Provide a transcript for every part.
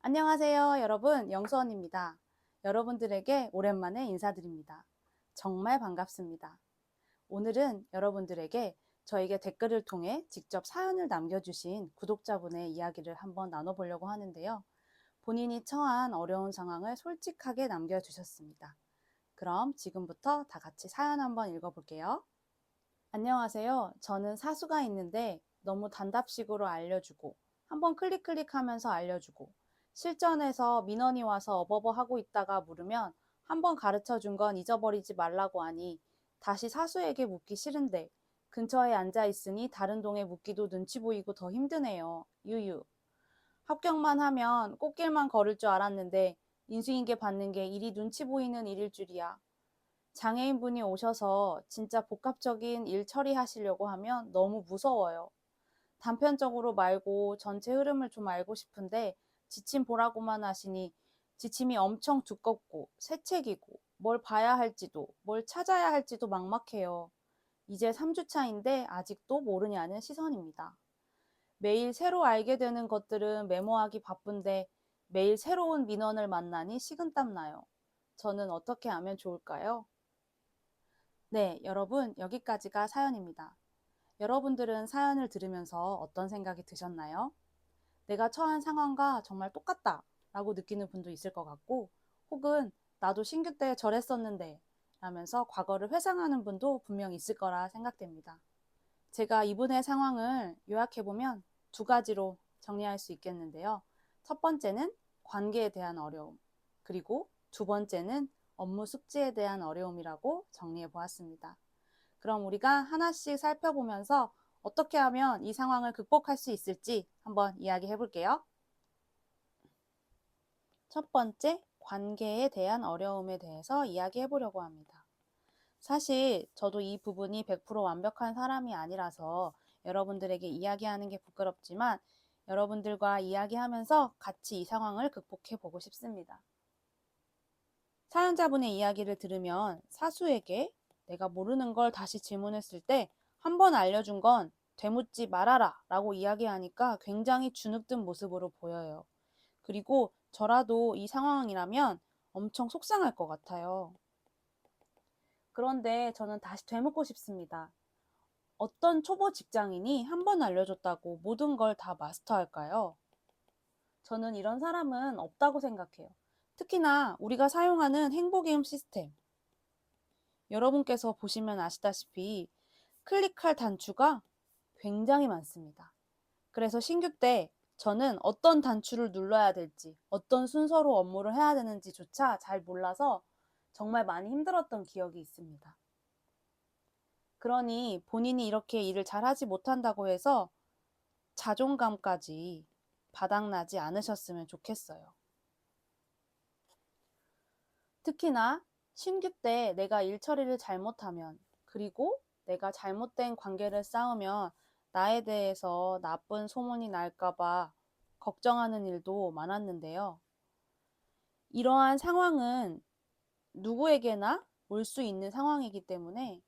안녕하세요, 여러분. 영수원입니다. 여러분들에게 오랜만에 인사드립니다. 정말 반갑습니다. 오늘은 여러분들에게 저에게 댓글을 통해 직접 사연을 남겨주신 구독자분의 이야기를 한번 나눠보려고 하는데요. 본인이 처한 어려운 상황을 솔직하게 남겨주셨습니다. 그럼 지금부터 다 같이 사연 한번 읽어볼게요. 안녕하세요. 저는 사수가 있는데 너무 단답식으로 알려주고 한번 클릭하면서 알려주고 실전에서 민원이 와서 어버버 하고 있다가 물으면 한번 가르쳐 준 건 잊어버리지 말라고 하니 다시 사수에게 묻기 싫은데 근처에 앉아 있으니 다른 동에 묻기도 눈치 보이고 더 힘드네요. 유유. 합격만 하면 꽃길만 걸을 줄 알았는데 인수인계 받는 게 일이 눈치 보이는 일일 줄이야. 장애인분이 오셔서 진짜 복합적인 일 처리하시려고 하면 너무 무서워요. 단편적으로 말고 전체 흐름을 좀 알고 싶은데 지침 보라고만 하시니 지침이 엄청 두껍고 새책이고 뭘 봐야 할지도 뭘 찾아야 할지도 막막해요. 이제 3주차인데 아직도 모르냐는 시선입니다. 매일 새로 알게 되는 것들은 메모하기 바쁜데 매일 새로운 민원을 만나니 식은땀 나요. 저는 어떻게 하면 좋을까요? 네, 여러분, 여기까지가 사연입니다. 여러분들은 사연을 들으면서 어떤 생각이 드셨나요? 내가 처한 상황과 정말 똑같다 라고 느끼는 분도 있을 것 같고, 혹은 나도 신규 때 저랬었는데 라면서 과거를 회상하는 분도 분명 있을 거라 생각됩니다. 제가 이분의 상황을 요약해보면 두 가지로 정리할 수 있겠는데요. 첫 번째는 관계에 대한 어려움, 그리고 두 번째는 업무 숙지에 대한 어려움이라고 정리해 보았습니다. 그럼 우리가 하나씩 살펴보면서 어떻게 하면 이 상황을 극복할 수 있을지 한번 이야기해 볼게요. 첫 번째, 관계에 대한 어려움에 대해서 이야기해 보려고 합니다. 사실 저도 이 부분이 100% 완벽한 사람이 아니라서 여러분들에게 이야기하는 게 부끄럽지만 여러분들과 이야기하면서 같이 이 상황을 극복해 보고 싶습니다. 사연자분의 이야기를 들으면 사수에게 내가 모르는 걸 다시 질문했을 때 한 번 알려준 건 되묻지 말아라 라고 이야기하니까 굉장히 주눅든 모습으로 보여요. 그리고 저라도 이 상황이라면 엄청 속상할 것 같아요. 그런데 저는 다시 되묻고 싶습니다. 어떤 초보 직장인이 한 번 알려줬다고 모든 걸 다 마스터할까요? 저는 이런 사람은 없다고 생각해요. 특히나 우리가 사용하는 행복이음 시스템. 여러분께서 보시면 아시다시피 클릭할 단추가 굉장히 많습니다. 그래서 신규 때 저는 어떤 단추를 눌러야 될지, 어떤 순서로 업무를 해야 되는지조차 잘 몰라서 정말 많이 힘들었던 기억이 있습니다. 그러니 본인이 이렇게 일을 잘하지 못한다고 해서 자존감까지 바닥나지 않으셨으면 좋겠어요. 특히나 신규 때 내가 일 처리를 잘못하면, 그리고 내가 잘못된 관계를 쌓으면 나에 대해서 나쁜 소문이 날까봐 걱정하는 일도 많았는데요. 이러한 상황은 누구에게나 올 수 있는 상황이기 때문에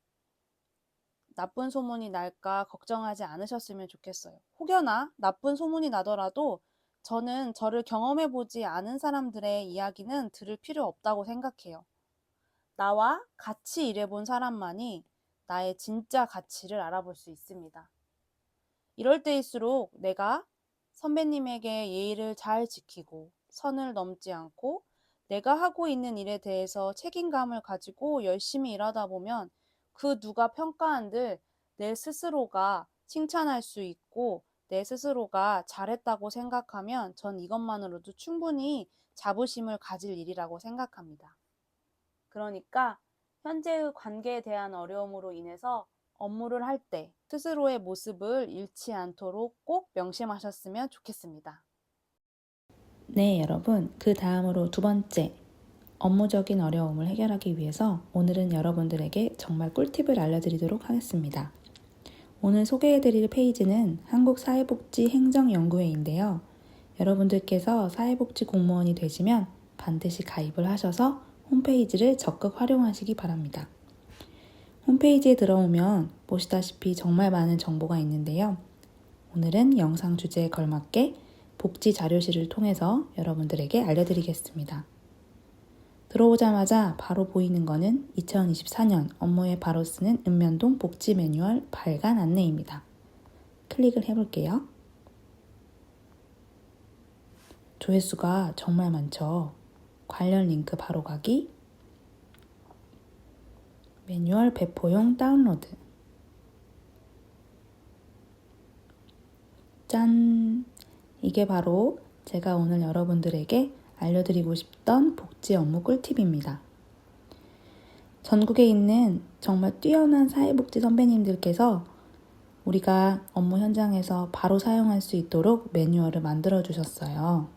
나쁜 소문이 날까 걱정하지 않으셨으면 좋겠어요. 혹여나 나쁜 소문이 나더라도 저는 저를 경험해보지 않은 사람들의 이야기는 들을 필요 없다고 생각해요. 나와 같이 일해본 사람만이 나의 진짜 가치를 알아볼 수 있습니다. 이럴 때일수록 내가 선배님에게 예의를 잘 지키고 선을 넘지 않고 내가 하고 있는 일에 대해서 책임감을 가지고 열심히 일하다 보면 그 누가 평가한들 내 스스로가 칭찬할 수 있고 내 스스로가 잘했다고 생각하면 전 이것만으로도 충분히 자부심을 가질 일이라고 생각합니다. 그러니까 현재의 관계에 대한 어려움으로 인해서 업무를 할 때 스스로의 모습을 잃지 않도록 꼭 명심하셨으면 좋겠습니다. 네, 여러분. 그 다음으로 두 번째, 업무적인 어려움을 해결하기 위해서 오늘은 여러분들에게 정말 꿀팁을 알려드리도록 하겠습니다. 오늘 소개해드릴 페이지는 한국사회복지행정연구회인데요. 여러분들께서 사회복지 공무원이 되시면 반드시 가입을 하셔서 홈페이지를 적극 활용하시기 바랍니다. 홈페이지에 들어오면 보시다시피 정말 많은 정보가 있는데요. 오늘은 영상 주제에 걸맞게 복지 자료실을 통해서 여러분들에게 알려드리겠습니다. 들어오자마자 바로 보이는 거는 2024년 업무에 바로 쓰는 읍면동 복지 매뉴얼 발간 안내입니다. 클릭을 해볼게요. 조회수가 정말 많죠. 관련 링크 바로 가기, 매뉴얼 배포용 다운로드. 짠! 이게 바로 제가 오늘 여러분들에게 알려드리고 싶던 복지 업무 꿀팁입니다. 전국에 있는 정말 뛰어난 사회복지 선배님들께서 우리가 업무 현장에서 바로 사용할 수 있도록 매뉴얼을 만들어 주셨어요.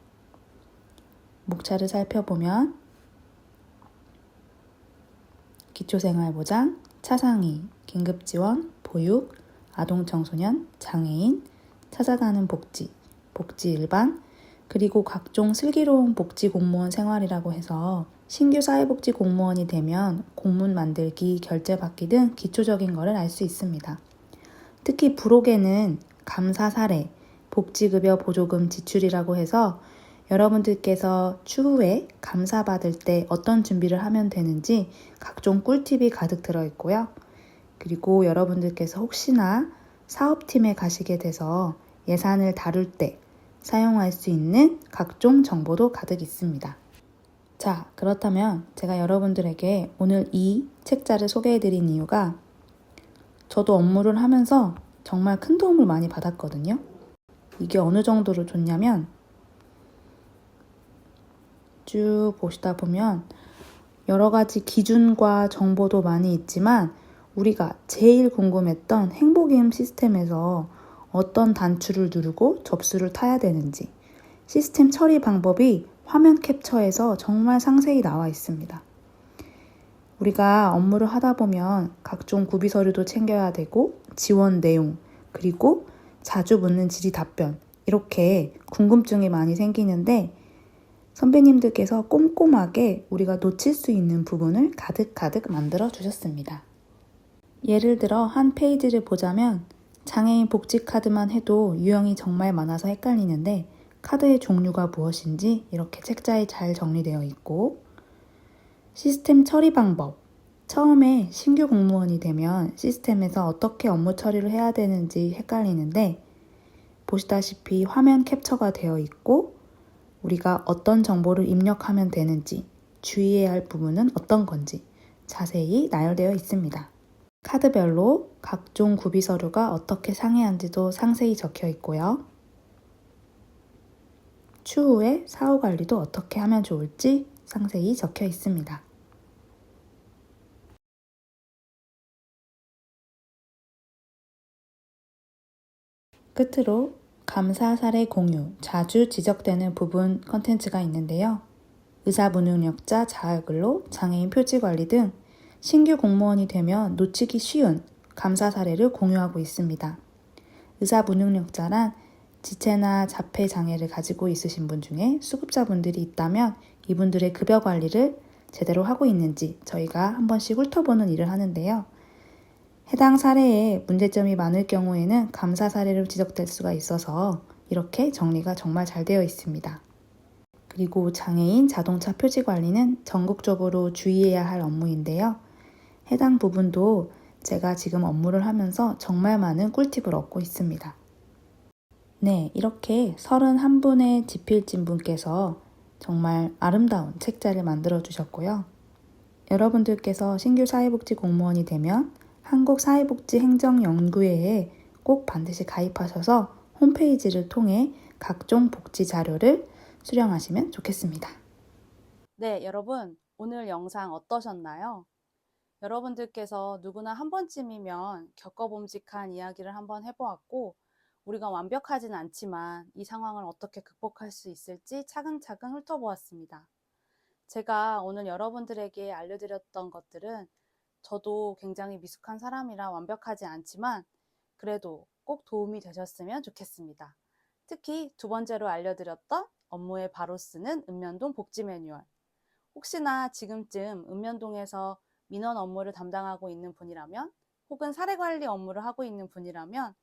목차를 살펴보면 기초생활보장, 차상위, 긴급지원, 보육, 아동청소년, 장애인, 찾아가는 복지, 복지 일반, 그리고 각종 슬기로운 복지 공무원 생활이라고 해서 신규 사회복지 공무원이 되면 공문 만들기, 결제받기 등 기초적인 것을 알 수 있습니다. 특히 부록에는 감사 사례, 복지급여 보조금 지출이라고 해서 여러분들께서 추후에 감사받을 때 어떤 준비를 하면 되는지 각종 꿀팁이 가득 들어있고요. 그리고 여러분들께서 혹시나 사업팀에 가시게 돼서 예산을 다룰 때 사용할 수 있는 각종 정보도 가득 있습니다. 자, 그렇다면 제가 여러분들에게 오늘 이 책자를 소개해드린 이유가 저도 업무를 하면서 정말 큰 도움을 많이 받았거든요. 이게 어느 정도로 좋냐면 쭉 보시다 보면 여러 가지 기준과 정보도 많이 있지만 우리가 제일 궁금했던 행복이음 시스템에서 어떤 단추를 누르고 접수를 타야 되는지 시스템 처리 방법이 화면 캡처에서 정말 상세히 나와 있습니다. 우리가 업무를 하다 보면 각종 구비 서류도 챙겨야 되고 지원 내용 그리고 자주 묻는 질의 답변 이렇게 궁금증이 많이 생기는데 선배님들께서 꼼꼼하게 우리가 놓칠 수 있는 부분을 가득가득 만들어 주셨습니다. 예를 들어 한 페이지를 보자면 장애인 복지 카드만 해도 유형이 정말 많아서 헷갈리는데 카드의 종류가 무엇인지 이렇게 책자에 잘 정리되어 있고 시스템 처리 방법 처음에 신규 공무원이 되면 시스템에서 어떻게 업무 처리를 해야 되는지 헷갈리는데 보시다시피 화면 캡처가 되어 있고 우리가 어떤 정보를 입력하면 되는지 주의해야 할 부분은 어떤 건지 자세히 나열되어 있습니다. 카드별로 각종 구비 서류가 어떻게 상해한지도 상세히 적혀 있고요. 추후에 사후 관리도 어떻게 하면 좋을지 상세히 적혀 있습니다. 끝으로 감사 사례 공유, 자주 지적되는 부분 컨텐츠가 있는데요. 의사 무능력자 자활근로, 장애인 표지 관리 등 신규 공무원이 되면 놓치기 쉬운 감사 사례를 공유하고 있습니다. 의사 무능력자란 지체나 자폐 장애를 가지고 있으신 분 중에 수급자분들이 있다면 이분들의 급여 관리를 제대로 하고 있는지 저희가 한 번씩 훑어보는 일을 하는데요. 해당 사례에 문제점이 많을 경우에는 감사 사례로 지적될 수가 있어서 이렇게 정리가 정말 잘 되어 있습니다. 그리고 장애인 자동차 표지 관리는 전국적으로 주의해야 할 업무인데요. 해당 부분도 제가 지금 업무를 하면서 정말 많은 꿀팁을 얻고 있습니다. 네, 이렇게 31분의 지필진 분께서 정말 아름다운 책자를 만들어 주셨고요. 여러분들께서 신규 사회복지 공무원이 되면 한국사회복지행정연구회에 꼭 반드시 가입하셔서 홈페이지를 통해 각종 복지 자료를 수령하시면 좋겠습니다. 네, 여러분, 오늘 영상 어떠셨나요? 여러분들께서 누구나 한 번쯤이면 겪어봄직한 이야기를 한번 해보았고, 우리가 완벽하진 않지만 이 상황을 어떻게 극복할 수 있을지 차근차근 훑어보았습니다. 제가 오늘 여러분들에게 알려드렸던 것들은 저도 굉장히 미숙한 사람이라 완벽하지 않지만 그래도 꼭 도움이 되셨으면 좋겠습니다. 특히 두 번째로 알려드렸던 업무에 바로 쓰는 읍면동 복지 매뉴얼. 혹시나 지금쯤 읍면동에서 민원 업무를 담당하고 있는 분이라면 혹은 사례 관리 업무를 하고 있는 분이라면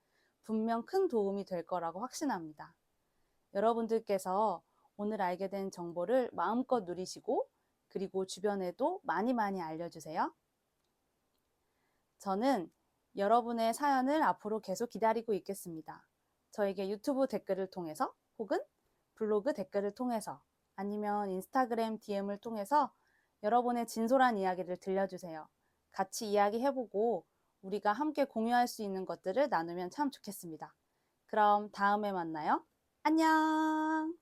분명 큰 도움이 될 거라고 확신합니다. 여러분들께서 오늘 알게 된 정보를 마음껏 누리시고 그리고 주변에도 많이 많이 알려주세요. 저는 여러분의 사연을 앞으로 계속 기다리고 있겠습니다. 저에게 유튜브 댓글을 통해서 혹은 블로그 댓글을 통해서 아니면 인스타그램 DM을 통해서 여러분의 진솔한 이야기를 들려주세요. 같이 이야기해보고 우리가 함께 공유할 수 있는 것들을 나누면 참 좋겠습니다. 그럼 다음에 만나요. 안녕!